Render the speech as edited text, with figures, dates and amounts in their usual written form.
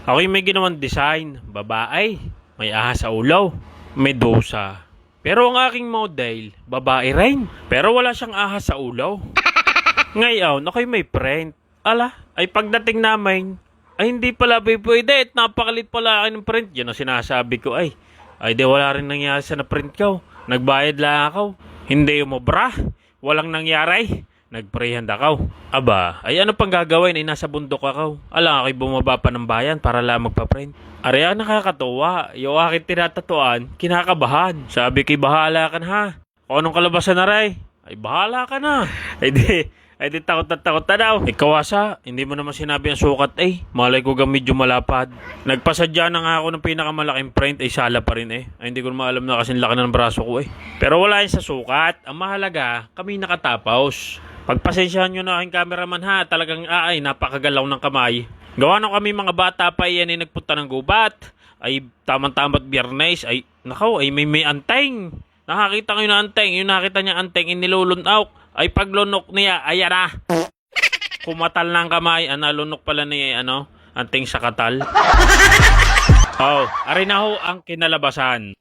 Ako'y may ginawang design, babae, may ahas sa ulaw, may dosa. Pero ang aking model, babae rin, pero wala siyang ahas sa ulaw. Ngayon, ako'y may print. Ala, ay pagdating namin, ay hindi pala pwede at napakalit pala akin ng print. Yan ang sinasabi ko ay di wala rin nangyari sa na-print ko. Nagbayad lang ako. Hindi umubra. Walang nangyari. Nagprehand ako. Aba, ay ano pang gagawin? Ay nasa bundok ako. Alam ako'y bumaba pa ng bayan para lang magpa-print. Ari ang nakakatuwa. Yung aking tinatatuan, kinakabahan. Sabi ko'y bahala ka na ha. Kung anong kalabasan na rin, ay bahala ka na. Ay di takot na daw. Ikaw asa, hindi mo naman sinabi ang sukat malay ko gang medyo malapad. Nagpasadya na nga ako ng pinakamalaking print ay sala pa rin Ay hindi ko naman alam na kasing laki ng braso ko Pero wala yun sa sukat. Ang mahalaga, kami nakatapos. Pagpasensyahan nyo na aking cameraman ha, talagang napakagalaw ng kamay. Gawa nung kami mga bata pa yan ay nagpunta ng gubat. Ay tamang-tamat Biyernes, ay nakaw, ay may anteng. Nakakita ko yung anteng, yung nakita niya anteng, inilulunok. Ay paglunok niya, ayan na. Kumatal ng kamay, analunok pala niya anteng sa katal. Ari na ho ang kinalabasan.